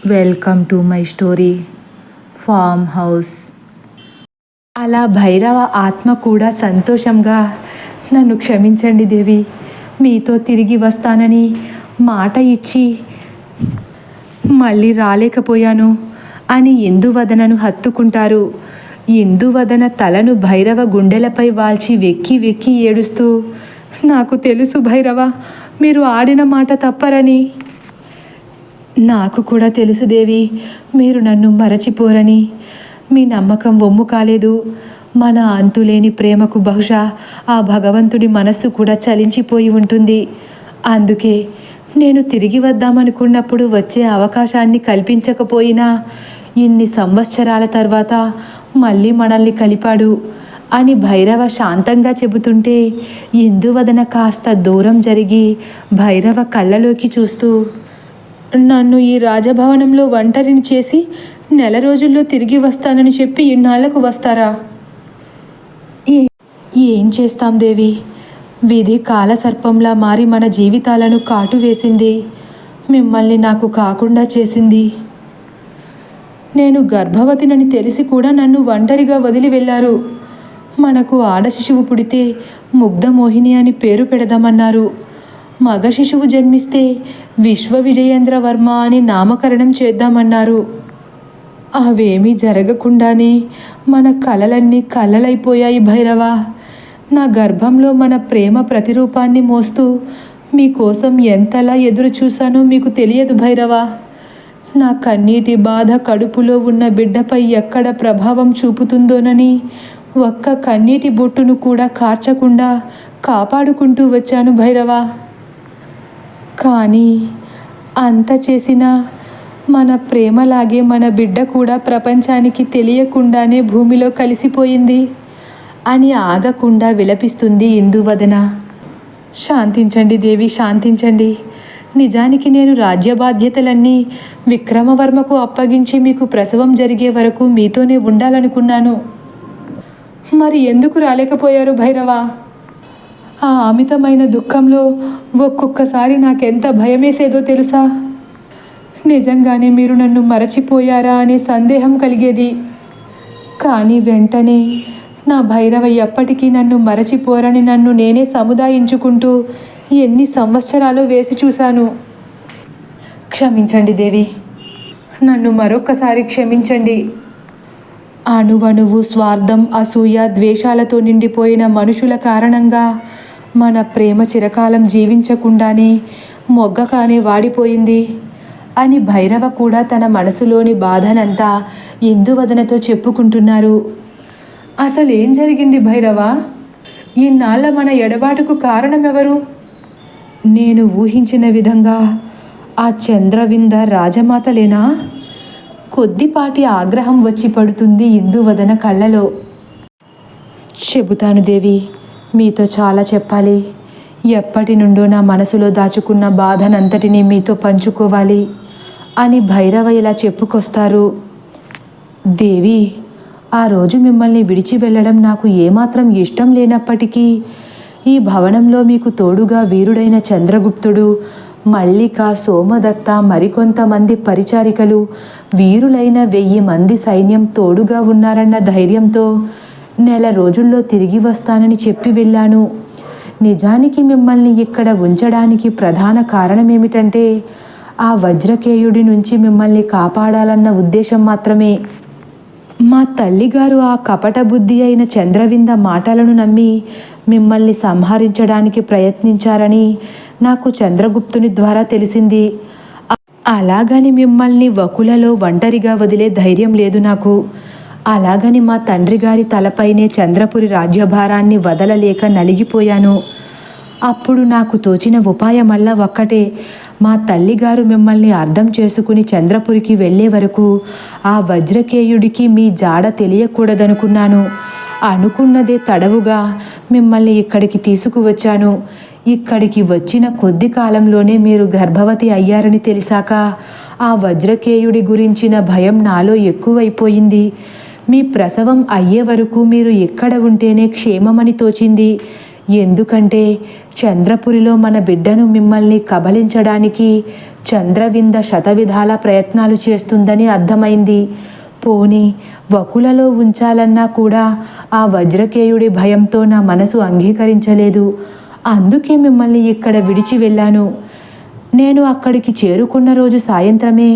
Welcome to my story farm house. అలా భైరవ ఆత్మ కూడా సంతోషంగా, నన్ను క్షమించండి దేవి, మీతో తిరిగి వస్తానని మాట ఇచ్చి మళ్ళీ రాలేకపోయాను అని ఇందువదనను హత్తుకుంటారు. ఇందువదన తలను భైరవ గుండెలపై వాల్చి వెక్కి వెక్కి ఏడుస్తూ, నాకు తెలుసు భైరవ, మీరు ఆడిన మాట తప్పరని. నాకు కూడా తెలుసు దేవి, మీరు నన్ను మరచిపోరని. మీ నమ్మకం వమ్ము కాలేదు. మన అంతులేని ప్రేమకు బహుశా ఆ భగవంతుడి మనస్సు కూడా చలించిపోయి ఉంటుంది. అందుకే నేను తిరిగి వద్దామనుకున్నప్పుడు వచ్చే అవకాశాన్ని కల్పించకపోయినా ఇన్ని సంవత్సరాల తర్వాత మళ్ళీ మనల్ని కలిపాడు అని భైరవ శాంతంగా చెబుతుంటే ఇందువదన కాస్త దూరం జరిగి భైరవ కళ్ళలోకి చూస్తూ, నన్ను ఈ రాజభవనంలో ఒంటరిని చేసి నెల రోజుల్లో తిరిగి వస్తానని చెప్పి ఇన్నాళ్లకు వస్తారా? ఏం చేస్తాం దేవి, విధి కాలసర్పంలా మారి మన జీవితాలను కాటు వేసింది. మిమ్మల్ని నాకు కాకుండా చేసింది. నేను గర్భవతినని తెలిసి కూడా నన్ను ఒంటరిగా వదిలి వెళ్ళారు. మనకు ఆడ శిశువు పుడితే ముగ్ధమోహిని అని పేరు పెడదామన్నారు. మగ శిశువు జన్మిస్తే విశ్వ విజయేంద్ర వర్మ అని నామకరణం చేద్దామన్నారు. అవేమీ జరగకుండానే మన కలలన్నీ కలలైపోయాయి భైరవ. నా గర్భంలో మన ప్రేమ ప్రతిరూపాన్ని మోస్తూ మీకోసం ఎంతలా ఎదురు చూశానో మీకు తెలియదు భైరవ. నా కన్నీటి బాధ కడుపులో ఉన్న బిడ్డపై ఎక్కడ ప్రభావం చూపుతుందోనని ఒక్క కన్నీటి బొట్టును కూడా కార్చకుండా కాపాడుకుంటూ వచ్చాను భైరవ. కానీ అంత చేసినా మన ప్రేమలాగే మన బిడ్డ కూడా ప్రపంచానికి తెలియకుండానే భూమిలో కలిసిపోయింది అని ఆగకుండా విలపిస్తుంది ఇందువదన. శాంతించండి దేవి, శాంతించండి. నిజానికి నేను రాజ్య బాధ్యతలన్నీ విక్రమవర్మకు అప్పగించి మీకు ప్రసవం జరిగే వరకు మీతోనే ఉండాలనుకున్నాను. మరి ఎందుకు రాలేకపోయారు భైరవ? ఆ అమితమైన దుఃఖంలో ఒక్కొక్కసారి నాకెంత భయమేసేదో తెలుసా? నిజంగానే మీరు నన్ను మరచిపోయారా అనే సందేహం కలిగేది. కానీ వెంటనే నా భైరవ ఎప్పటికీ నన్ను మరచిపోరని నన్ను నేనే సముదాయించుకుంటూ ఎన్ని సంవత్సరాలు వేసి చూశాను. క్షమించండి దేవి, నన్ను మరొక్కసారి క్షమించండి. అణువణువు స్వార్థం, అసూయ, ద్వేషాలతో నిండిపోయిన మనుషుల కారణంగా మన ప్రేమ చిరకాలం జీవించకుండానే మొగ్గకానే వాడిపోయింది అని భైరవ కూడా తన మనసులోని బాధనంతా ఇందువదనతో చెప్పుకుంటున్నారు. అసలు ఏం జరిగింది భైరవ? ఇన్నాళ్ళ మన ఎడబాటుకు కారణమెవరు? నేను ఊహించిన విధంగా ఆ చంద్రవింద రాజమాతలేనా? కొద్దిపాటి ఆగ్రహం వచ్చి పడుతుంది ఇందువదన కళ్ళలో. చెబుతాను దేవి, మీతో చాలా చెప్పాలి. ఎప్పటి నుండో నా మనసులో దాచుకున్న బాధనంతటినీ మీతో పంచుకోవాలి అని భైరవ ఇలా చెప్పుకొస్తారు. దేవి, ఆ రోజు మిమ్మల్ని విడిచి వెళ్ళడం నాకు ఏమాత్రం ఇష్టం లేనప్పటికీ ఈ భవనంలో మీకు తోడుగా వీరుడైన చంద్రగుప్తుడు, మల్లిక, సోమదత్త, మరికొంతమంది పరిచారికలు, వీరులైన 1000 మంది సైన్యం తోడుగా ఉన్నారన్న ధైర్యంతో నెల రోజుల్లో తిరిగి వస్తానని చెప్పి వెళ్ళాను. నిజానికి మిమ్మల్ని ఇక్కడ ఉంచడానికి ప్రధాన కారణం ఏమిటంటే ఆ వజ్రకేయుడి నుంచి మిమ్మల్ని కాపాడాలన్న ఉద్దేశం మాత్రమే. మా తల్లిగారు ఆ కపట బుద్ధి అయిన చంద్రవింద మాటలను నమ్మి మిమ్మల్ని సంహరించడానికి ప్రయత్నించారని నాకు చంద్రగుప్తుని ద్వారా తెలిసింది. అలాగని మిమ్మల్ని వకులలో ఒంటరిగా వదిలే ధైర్యం లేదు నాకు. అలాగని మా తండ్రి గారి తలపైనే చంద్రపురి రాజ్యభారాన్ని వదలలేక నలిగిపోయాను. అప్పుడు నాకు తోచిన ఉపాయమల్లా ఒక్కటే. మా తల్లిగారు మిమ్మల్ని అర్థం చేసుకుని చంద్రపురికి వెళ్ళే వరకు ఆ వజ్రకేయుడికి మీ జాడ తెలియకూడదనుకున్నాను. అనుకున్నదే తడవుగా మిమ్మల్ని ఇక్కడికి తీసుకువచ్చాను. ఇక్కడికి వచ్చిన కొద్ది కాలంలోనే మీరు గర్భవతి అయ్యారని తెలిసాక ఆ వజ్రకేయుడి గురించిన భయం నాలో ఎక్కువైపోయింది. మీ ప్రసవం అయ్యే వరకు మీరు ఎక్కడ ఉంటేనే క్షేమమని తోచింది. ఎందుకంటే చంద్రపురిలో మన బిడ్డను మిమ్మల్ని కబలించడానికి చంద్రవింద శతవిధాల ప్రయత్నాలు చేస్తుందని అర్థమైంది. పోనీ వకులలో ఉంచాలన్నా కూడా ఆ వజ్రకేయుడి భయంతో నా మనసు అంగీకరించలేదు. అందుకే మిమ్మల్ని ఇక్కడ విడిచి వెళ్ళాను. నేను అక్కడికి చేరుకున్న రోజు సాయంత్రమే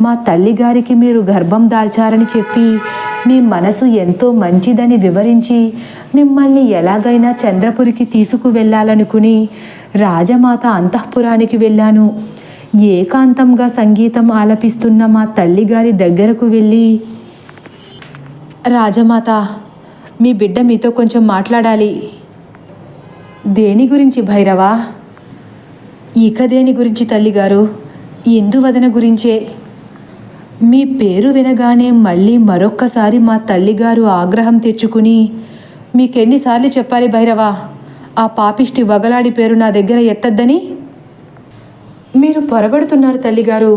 మా తల్లిగారికి మీరు గర్భం దాల్చారని చెప్పి మీ మనసు ఎంతో మంచిదని వివరించి మిమ్మల్ని ఎలాగైనా చంద్రపురికి తీసుకువెళ్ళాలనుకుని రాజమాత అంతఃపురానికి వెళ్ళాను. ఏకాంతంగా సంగీతం ఆలపిస్తున్న మా తల్లిగారి దగ్గరకు వెళ్ళి, రాజమాత, మీ బిడ్డ మీతో కొంచెం మాట్లాడాలి. దేని గురించి భైరవా? ఇక దేని గురించి తల్లిగారు? ఇందువదన గురించే. మీ పేరు వినగానే మళ్ళీ మరొక్కసారి మా తల్లిగారు ఆగ్రహం తెచ్చుకుని, మీకెన్నిసార్లు చెప్పాలి భైరవా, ఆ పాపిష్టి వగలాడి పేరు నా దగ్గర ఎత్తద్దని? మీరు పొరబడుతున్నారు తల్లిగారు.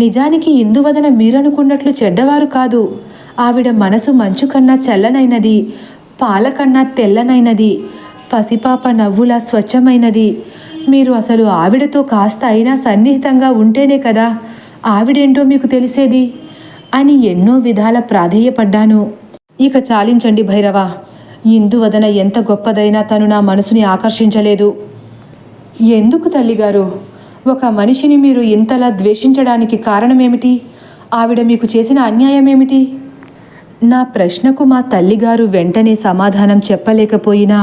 నిజానికి ఇందువదన మీరనుకున్నట్లు చెడ్డవారు కాదు. ఆవిడ మనసు మంచు కన్నా చల్లనైనది, పాలకన్నా తెల్లనైనది, పసిపాప నవ్వులా స్వచ్ఛమైనది. మీరు అసలు ఆవిడతో కాస్త అయినా సన్నిహితంగా ఉంటేనే కదా ఆవిడేంటో మీకు తెలిసేది అని ఎన్నో విధాల ప్రాధేయపడ్డాను. ఇక చాలించండి భైరవ. ఇందువదన ఎంత గొప్పదైనా తను నా మనసుని ఆకర్షించలేదు. ఎందుకు తల్లిగారు? ఒక మనిషిని మీరు ఇంతలా ద్వేషించడానికి కారణమేమిటి? ఆవిడ మీకు చేసిన అన్యాయమేమిటి? నా ప్రశ్నకు మా తల్లిగారు వెంటనే సమాధానం చెప్పలేకపోయినా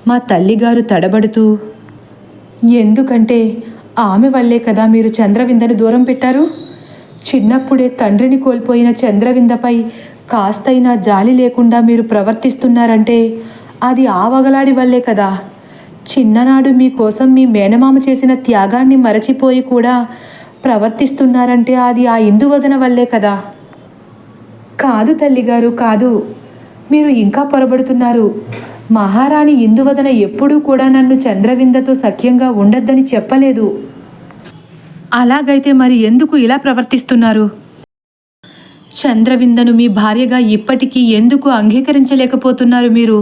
మా తల్లిగారు తడబడుతూ, ఎందుకంటే ఆమె వల్లే కదా మీరు చంద్రవిందను దూరం పెట్టారు. చిన్నప్పుడే తండ్రిని కోల్పోయిన చంద్రవిందపై కాస్తైనా జాలి లేకుండా మీరు ప్రవర్తిస్తున్నారంటే అది ఆ వగలాడి వల్లే కదా. చిన్ననాడు మీకోసం మీ మేనమామ చేసిన త్యాగాన్ని మరచిపోయి కూడా ప్రవర్తిస్తున్నారంటే అది ఆ ఇందువదన వల్లే కదా. కాదు తల్లిగారు, కాదు. మీరు ఇంకా పొరబడుతున్నారు. మహారాణి ఇందువదన ఎప్పుడూ కూడా నన్ను చంద్రవిందతో సఖ్యంగా ఉండొద్దని చెప్పలేదు. అలాగైతే మరి ఎందుకు ఇలా ప్రవర్తిస్తున్నారు? చంద్రవిందను మీ భార్యగా ఇప్పటికీ ఎందుకు అంగీకరించలేకపోతున్నారు మీరు?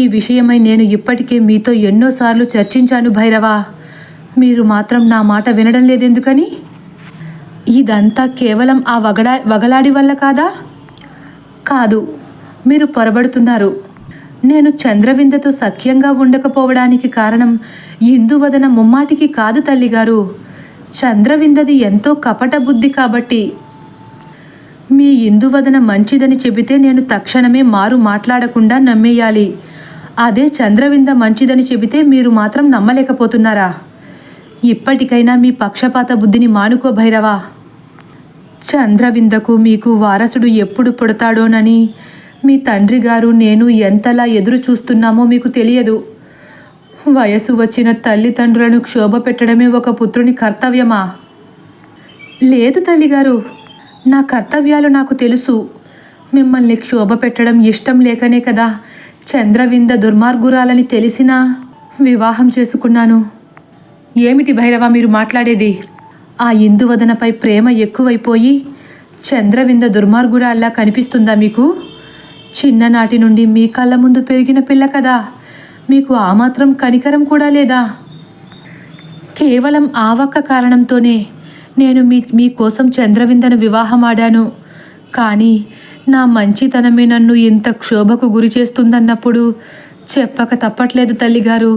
ఈ విషయమై నేను ఇప్పటికే మీతో ఎన్నోసార్లు చర్చించాను భైరవా. మీరు మాత్రం నా మాట వినడం లేదెందుకని? ఇదంతా కేవలం ఆ వగలాడి వల్ల కాదా? కాదు, మీరు పొరబడుతున్నారు. నేను చంద్రవిందతో సఖ్యంగా ఉండకపోవడానికి కారణం ఇందువదన ముమ్మాటికి కాదు తల్లిగారు. చంద్రవిందది ఎంతో కపట బుద్ధి కాబట్టి. మీ ఇందువదన మంచిదని చెబితే నేను తక్షణమే మారు మాట్లాడకుండా నమ్మేయాలి. అదే చంద్రవింద మంచిదని చెబితే మీరు మాత్రం నమ్మలేకపోతున్నారా? ఇప్పటికైనా మీ పక్షపాత బుద్ధిని మానుకో భైరవా. చంద్రవిందకు మీకు వారసుడు ఎప్పుడు పుడతాడోనని మీ తండ్రి గారు నేను ఎంతలా ఎదురు చూస్తున్నామో మీకు తెలియదు. వయసు వచ్చిన తల్లిదండ్రులను క్షోభ పెట్టడమే ఒక పుత్రుని కర్తవ్యమా? లేదు తల్లిగారు, నా కర్తవ్యాలు నాకు తెలుసు. మిమ్మల్ని క్షోభ పెట్టడం ఇష్టం లేకనే కదా చంద్రవింద దుర్మార్గురాలని తెలిసినా వివాహం చేసుకున్నాను. ఏమిటి భైరవ మీరు మాట్లాడేది? ఆ ఇందువదనపై ప్రేమ ఎక్కువైపోయి చంద్రవింద దుర్మార్గురాల్లా కనిపిస్తుందా మీకు? చిన్ననాటి నుండి మీ కళ్ళ ముందు పెరిగిన పిల్ల కదా, మీకు ఆ మాత్రం కనికరం కూడా లేదా? కేవలం ఆ ఒక్క కారణంతోనే నేను మీకోసం చంద్రవిందను వివాహం ఆడాను. కానీ నా మంచితనమే నన్ను ఇంత క్షోభకు గురి చేస్తుందన్నప్పుడు చెప్పక తప్పట్లేదు తల్లిగారు.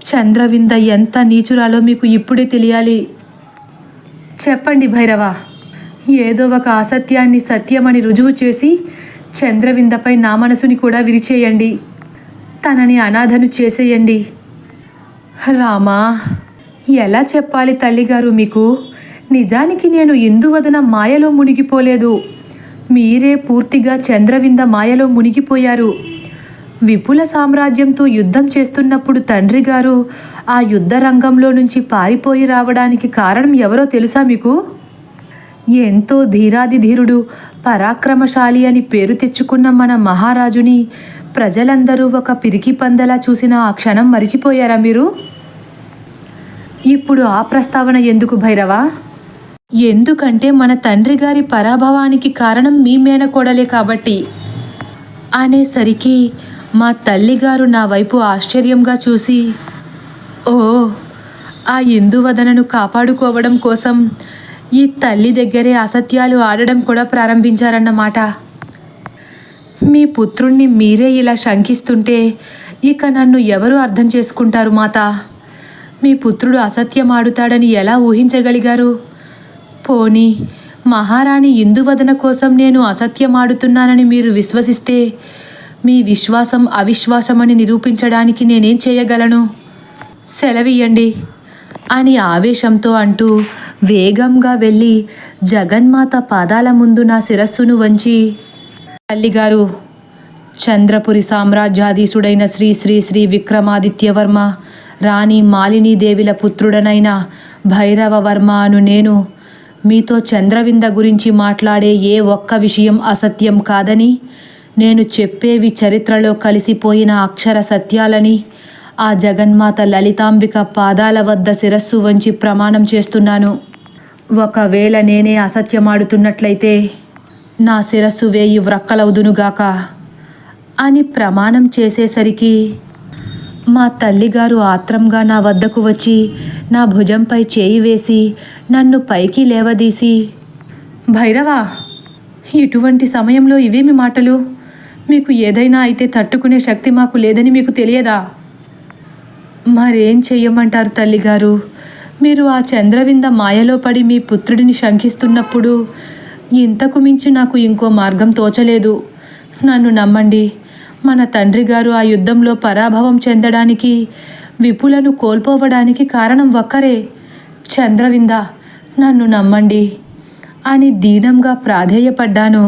చంద్రవింద ఎంత నీచురాలో మీకు ఇప్పుడే తెలియాలి. చెప్పండి భైరవ. ఏదో ఒక అసత్యాన్ని సత్యమని రుజువు చేసి చంద్రవిందపై నా మనసుని కూడా విరిచేయండి. తనని అనాథను చేసేయండి. రామా, ఎలా చెప్పాలి తల్లిగారు మీకు? నిజానికి నేను ఇందువదన మాయలో మునిగిపోలేదు. మీరే పూర్తిగా చంద్రవింద మాయలో మునిగిపోయారు. విపుల సామ్రాజ్యంతో యుద్ధం చేస్తున్నప్పుడు తండ్రి గారు ఆ యుద్ధ రంగంలో నుంచి పారిపోయి రావడానికి కారణం ఎవరో తెలుసా మీకు? ఎంతో ధీరాదిధీరుడు, పరాక్రమశాలి అని పేరు తెచ్చుకున్న మన మహారాజుని ప్రజలందరూ ఒక పిరికి పందలా చూసిన ఆ క్షణం మరిచిపోయారా మీరు? ఇప్పుడు ఆ ప్రస్తావన ఎందుకు భైరవా? ఎందుకంటే మన తండ్రి గారి పరాభవానికి కారణం మీ మేనకోడలే కాబట్టి అనేసరికి మా తల్లిగారు నా వైపు ఆశ్చర్యంగా చూసి, ఓ ఆ ఇందువదనను కాపాడుకోవడం కోసం ఈ తల్లి దగ్గరే అసత్యాలు ఆడడం కూడా ప్రారంభించారన్నమాట. మీ పుత్రుణ్ణి మీరే ఇలా శంకిస్తుంటే ఇక నన్ను ఎవరు అర్థం చేసుకుంటారు మాత? మీ పుత్రుడు అసత్యం ఆడుతాడని ఎలా ఊహించగలిగారు? పోనీ మహారాణి ఇందువదన కోసం నేను అసత్యం ఆడుతున్నానని మీరు విశ్వసిస్తే మీ విశ్వాసం అవిశ్వాసమని నిరూపించడానికి నేనేం చేయగలను? సెలవియ్యండి అని ఆవేశంతో అంటూ వేగంగా వెళ్ళి జగన్మాత పాదాల ముందు నా శిరస్సును వంచి, తల్లిగారు, చంద్రపురి సామ్రాజ్యాధీశుడైన శ్రీ శ్రీ శ్రీ విక్రమాదిత్యవర్మ రాణి మాలినీదేవిల పుత్రుడనైన భైరవవర్మ అను నేను మీతో చంద్రవింద గురించి మాట్లాడే ఏ ఒక్క విషయం అసత్యం కాదని, నేను చెప్పేవి చరిత్రలో కలిసిపోయిన అక్షర సత్యాలని ఆ జగన్మాత లలితాంబిక పాదాల వద్ద శిరస్సు వంచి ప్రమాణం చేస్తున్నాను. ఒకవేళ నేనే అసత్యమాడుతున్నట్లయితే నా శిరస్సు వేయి వ్రక్కలవుదునుగాక అని ప్రమాణం చేసేసరికి మా తల్లిగారు ఆత్రంగా నా వద్దకు వచ్చి నా భుజంపై చేయి వేసి నన్ను పైకి లేవదీసి, భైరవా, ఇటువంటి సమయంలో ఇవేమి మాటలు? మీకు ఏదైనా అయితే తట్టుకునే శక్తి మాకు లేదని మీకు తెలియదా? మరేం చెయ్యమంటారు తల్లిగారు? మీరు ఆ చంద్రవింద మాయలో పడి మీ పుత్రుడిని శంకిస్తున్నప్పుడు ఇంతకు మించి నాకు ఇంకో మార్గం తోచలేదు. నన్ను నమ్మండి. మన తండ్రి గారు ఆ యుద్ధంలో పరాభవం చెందడానికి, విపులను కోల్పోవడానికి కారణం ఒక్కరే, చంద్రవింద. నన్ను నమ్మండి అని దీనంగా ప్రాధేయపడ్డాను.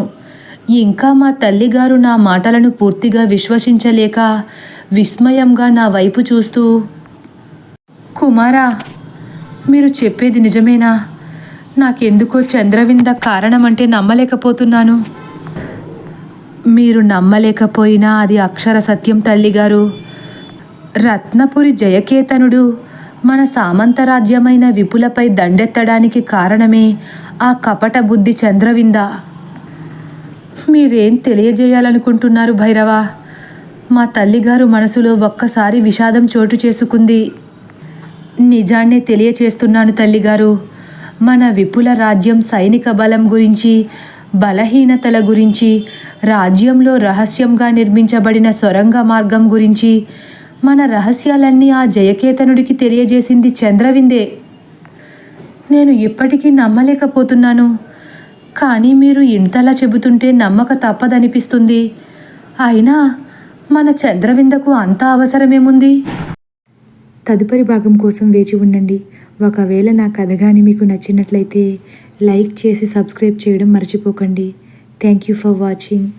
ఇంకా మా తల్లిగారు నా మాటలను పూర్తిగా విశ్వసించలేక విస్మయంగా నా వైపు చూస్తూ, కుమారా, మీరు చెప్పేది నిజమేనా? నాకెందుకో చంద్రవింద కారణమంటే నమ్మలేకపోతున్నాను. మీరు నమ్మలేకపోయినా అది అక్షర సత్యం తల్లిగారు. రత్నపురి జయకేతనుడు మన సామంతరాజ్యమైన విపులపై దండెత్తడానికి కారణమే ఆ కపట బుద్ధి చంద్రవింద. మీరేం తెలియజేయాలనుకుంటున్నారు భైరవ? మా తల్లిగారు మనసులో ఒక్కసారి విషాదం చోటు చేసుకుంది. నిజాన్నే తెలియచేస్తున్నాను తల్లిగారు. మన విపుల రాజ్యం సైనిక బలం గురించి, బలహీనతల గురించి, రాజ్యంలో రహస్యంగా నిర్మించబడిన సొరంగ మార్గం గురించి, మన రహస్యాలన్నీ ఆ జయకేతనుడికి తెలియజేసింది చంద్రవిందే. నేను ఇప్పటికీ నమ్మలేకపోతున్నాను. కానీ మీరు ఇంతలా చెబుతుంటే నమ్మక తప్పదనిపిస్తుంది. అయినా మన చంద్రవిందకు అంత అవసరమేముంది? తదుపరి భాగం కోసం వేచి ఉండండి. ఒకవేళ నా కథ కానీ మీకు నచ్చినట్లయితే లైక్ చేసి సబ్స్క్రైబ్ చేయడం మర్చిపోకండి. Thank you for watching.